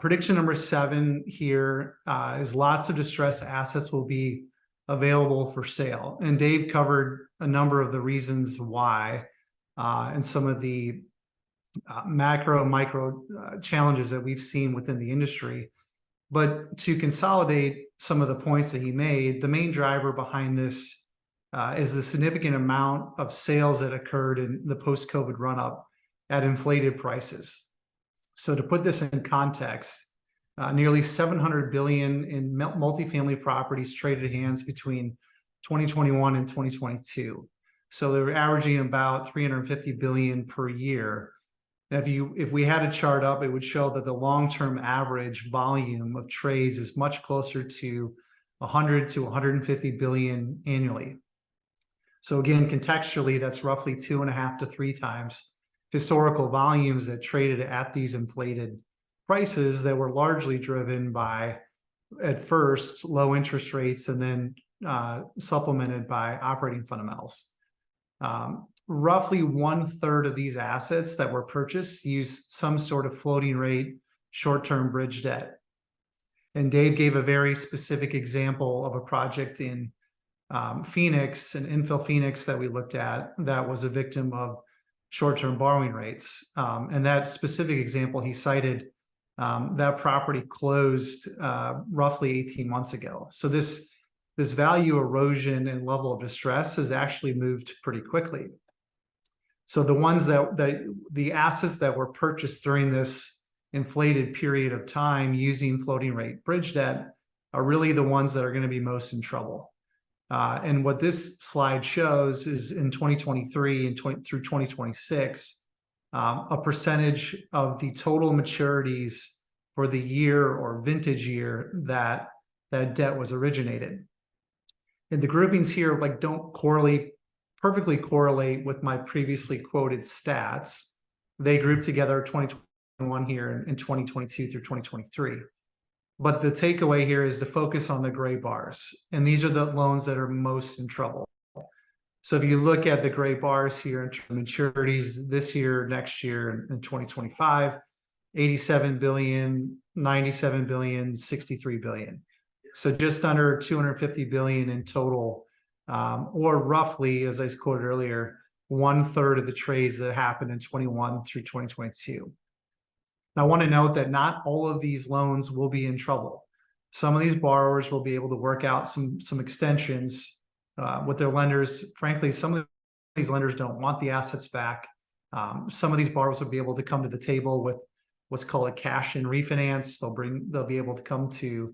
Prediction number 7 here is lots of distressed assets will be available for sale. And Dave covered a number of the reasons why and some of the macro, micro challenges that we've seen within the industry. But to consolidate some of the points that he made, the main driver behind this is the significant amount of sales that occurred in the post-COVID run-up at inflated prices. So to put this in context, nearly $700 billion in multifamily properties traded hands between 2021 and 2022. So they were averaging about $350 billion per year. Now, if we had a chart up, it would show that the long-term average volume of trades is much closer to 100 to 150 billion annually. So again, contextually, that's roughly 2.5 to 3 times historical volumes that traded at these inflated prices that were largely driven by, at first, low interest rates and then supplemented by operating fundamentals. Roughly 1/3 of these assets that were purchased used some sort of floating rate short-term bridge debt. And Dave gave a very specific example of a project in Phoenix, an infill Phoenix that we looked at that was a victim of short-term borrowing rates. And that specific example he cited, that property closed roughly 18 months ago. So this value erosion and level of distress has actually moved pretty quickly. So the ones the assets that were purchased during this inflated period of time using floating rate bridge debt are really the ones that are going to be most in trouble. And what this slide shows is in 2023 and through 2026, a percentage of the total maturities for the year or vintage year that debt was originated. And the groupings here don't perfectly correlate with my previously quoted stats. They group together 2021 here and 2022 through 2023. But the takeaway here is to focus on the gray bars. And these are the loans that are most in trouble. So if you look at the gray bars here in terms of maturities this year, next year, in 2025, 87 billion, 97 billion, 63 billion. So just under 250 billion in total, or roughly, as I quoted earlier, 1/3 of the trades that happened in 21 through 2022. Now, I want to note that not all of these loans will be in trouble. Some of these borrowers will be able to work out some extensions with their lenders. Frankly, some of these lenders don't want the assets back. Some of these borrowers will be able to come to the table with what's called a cash in refinance. They'll be able to come to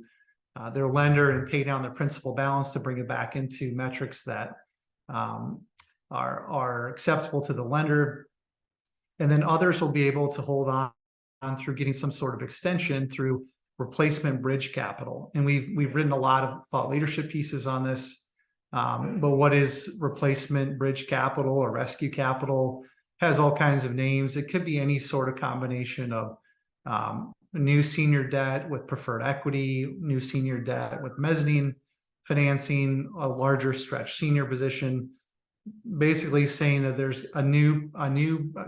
their lender and pay down their principal balance to bring it back into metrics that are acceptable to the lender. And then others will be able to hold on through getting some sort of extension through replacement bridge capital. And we've written a lot of thought leadership pieces on this. But what is replacement bridge capital or rescue capital? Has all kinds of names. It could be any sort of combination of new senior debt with preferred equity, new senior debt with mezzanine financing, a larger stretch senior position, basically saying that there's a new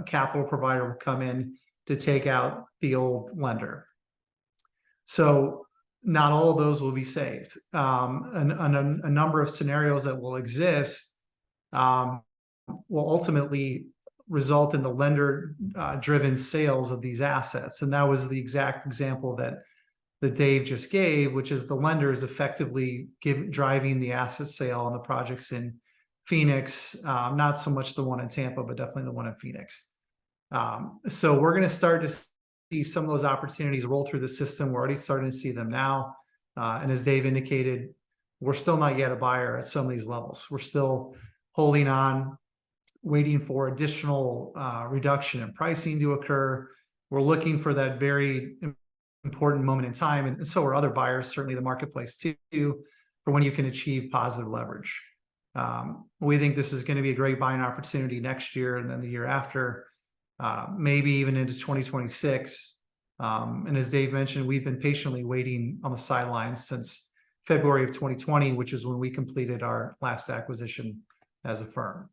capital provider will come in to take out the old lender. So not all of those will be saved. A number of scenarios that will exist will ultimately result in the lender-driven sales of these assets. And that was the exact example that Dave just gave, which is the lender is effectively driving the asset sale on the projects in Phoenix, not so much the one in Tampa, but definitely the one in Phoenix. So we're going to start to see some of those opportunities roll through the system. We're already starting to see them now. And as Dave indicated, we're still not yet a buyer at some of these levels. We're still holding on, waiting for additional reduction in pricing to occur. We're looking for that very important moment in time. And so are other buyers, certainly the marketplace too, for when you can achieve positive leverage. We think this is going to be a great buying opportunity next year and then the year after. Maybe even into 2026. And as Dave mentioned, we've been patiently waiting on the sidelines since February of 2020, which is when we completed our last acquisition as a firm.